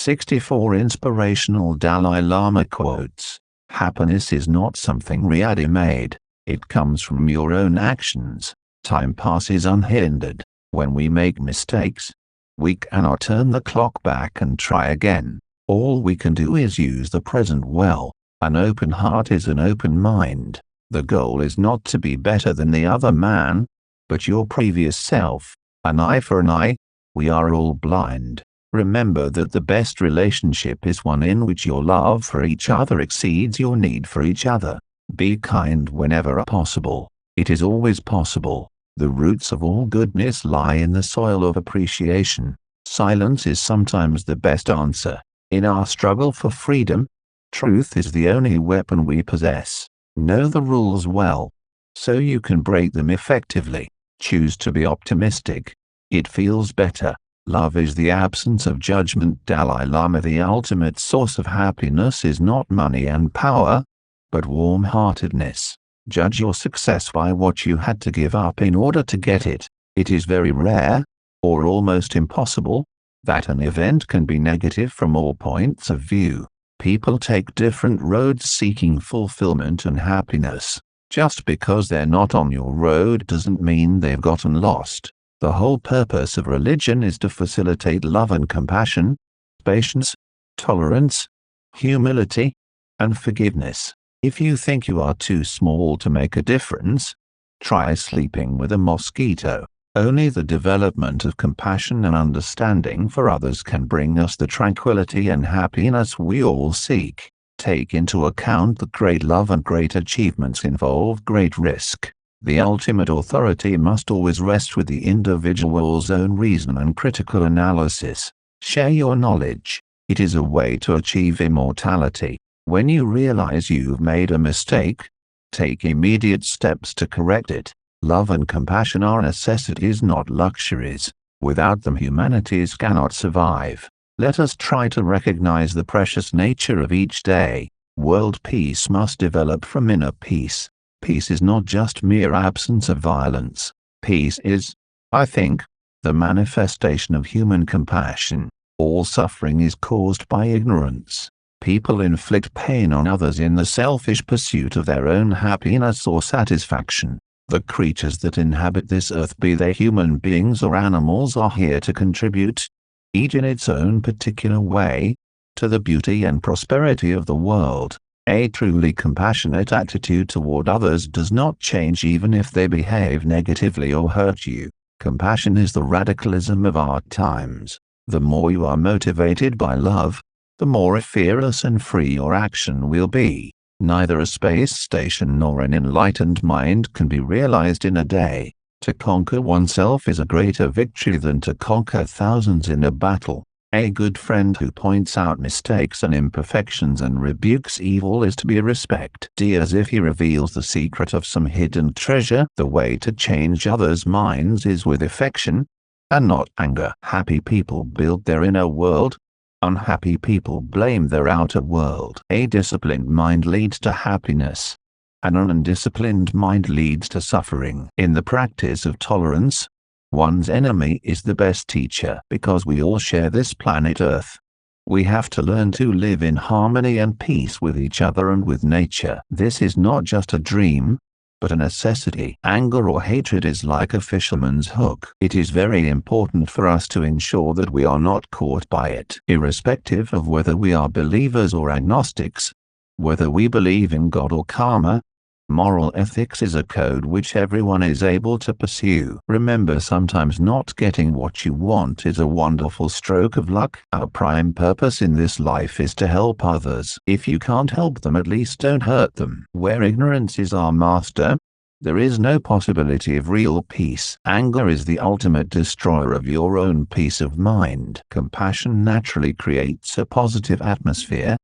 64 Inspirational Dalai Lama quotes. Happiness is not something ready-made. It comes from your own actions. Time passes unhindered. When we make mistakes, we cannot turn the clock back and try again. All we can do is use the present well. An open heart is an open mind. The goal is not to be better than the other man, but your previous self. An eye for an eye. We are all blind. Remember that the best relationship is one in which your love for each other exceeds your need for each other. Be kind whenever possible. It is always possible. The roots of all goodness lie in the soil of appreciation. Silence is sometimes the best answer. In our struggle for freedom, truth is the only weapon we possess. Know the rules well, so you can break them effectively. Choose to be optimistic. It feels better. Love is the absence of judgment. Dalai Lama. The ultimate source of happiness is not money and power, but warm-heartedness. Judge your success by what you had to give up in order to get it. It is very rare, or almost impossible, that an event can be negative from all points of view. People take different roads seeking fulfillment and happiness. Just because they're not on your road doesn't mean they've gotten lost. The whole purpose of religion is to facilitate love and compassion, patience, tolerance, humility, and forgiveness. If you think you are too small to make a difference, try sleeping with a mosquito. Only the development of compassion and understanding for others can bring us the tranquility and happiness we all seek. Take into account that great love and great achievements involve great risk. The ultimate authority must always rest with the individual's own reason and critical analysis. Share your knowledge. It is a way to achieve immortality. When you realize you've made a mistake, take immediate steps to correct it. Love and compassion are necessities, not luxuries. Without them, humanities cannot survive. Let us try to recognize the precious nature of each day. World peace must develop from inner peace. Peace is not just mere absence of violence. Peace is, I think, the manifestation of human compassion. All suffering is caused by ignorance. People inflict pain on others in the selfish pursuit of their own happiness or satisfaction. The creatures that inhabit this earth, be they human beings or animals, are here to contribute, each in its own particular way, to the beauty and prosperity of the world. A truly compassionate attitude toward others does not change even if they behave negatively or hurt you. Compassion is the radicalism of our times. The more you are motivated by love, the more fearless and free your action will be. Neither a space station nor an enlightened mind can be realized in a day. To conquer oneself is a greater victory than to conquer thousands in a battle. A good friend who points out mistakes and imperfections and rebukes evil is to be respected as if he reveals the secret of some hidden treasure. The way to change others' minds is with affection, and not anger. Happy people build their inner world. Unhappy people blame their outer world. A disciplined mind leads to happiness, and an undisciplined mind leads to suffering. In the practice of tolerance, one's enemy is the best teacher. Because we all share this planet Earth, we have to learn to live in harmony and peace with each other and with nature. This is not just a dream, but a necessity. Anger or hatred is like a fisherman's hook. It is very important for us to ensure that we are not caught by it. Irrespective of whether we are believers or agnostics, whether we believe in God or karma, moral ethics is a code which everyone is able to pursue. Remember, sometimes not getting what you want is a wonderful stroke of luck. Our prime purpose in this life is to help others. If you can't help them, at least don't hurt them. Where ignorance is our master, there is no possibility of real peace. Anger is the ultimate destroyer of your own peace of mind. Compassion naturally creates a positive atmosphere,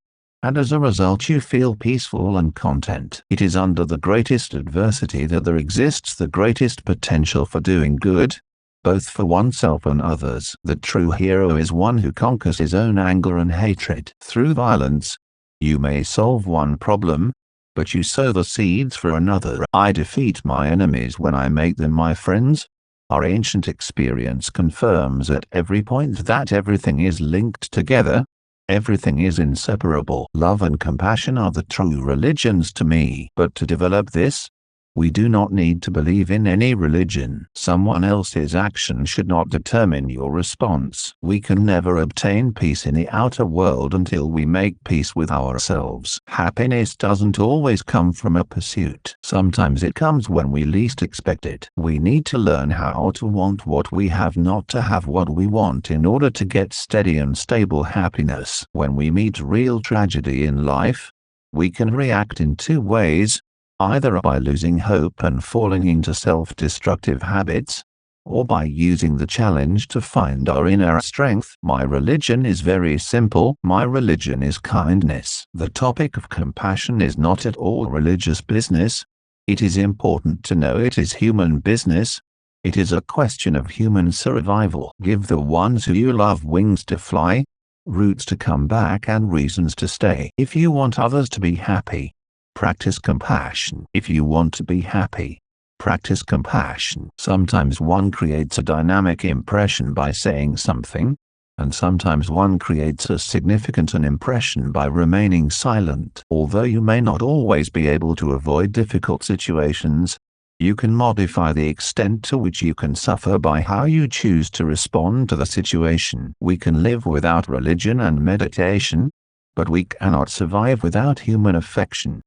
and as a result you feel peaceful and content. It is under the greatest adversity that there exists the greatest potential for doing good, both for oneself and others. The true hero is one who conquers his own anger and hatred. Through violence, you may solve one problem, but you sow the seeds for another. I defeat my enemies when I make them my friends. Our ancient experience confirms at every point that everything is linked together. Everything is inseparable. Love and compassion are the true religions to me. But to develop this, we do not need to believe in any religion. Someone else's action should not determine your response. We can never obtain peace in the outer world until we make peace with ourselves. Happiness doesn't always come from a pursuit. Sometimes it comes when we least expect it. We need to learn how to want what we have, not to have what we want, in order to get steady and stable happiness. When we meet real tragedy in life, we can react in two ways. Either by losing hope and falling into self-destructive habits, or by using the challenge to find our inner strength. My religion is very simple. My religion is kindness. The topic of compassion is not at all religious business. It is important to know it is human business. It is a question of human survival. Give the ones who you love wings to fly, roots to come back, and reasons to stay. If you want others to be happy, practice compassion. If you want to be happy, practice compassion. Sometimes one creates a dynamic impression by saying something, and sometimes one creates a significant impression by remaining silent. Although you may not always be able to avoid difficult situations, you can modify the extent to which you can suffer by how you choose to respond to the situation. We can live without religion and meditation, but we cannot survive without human affection.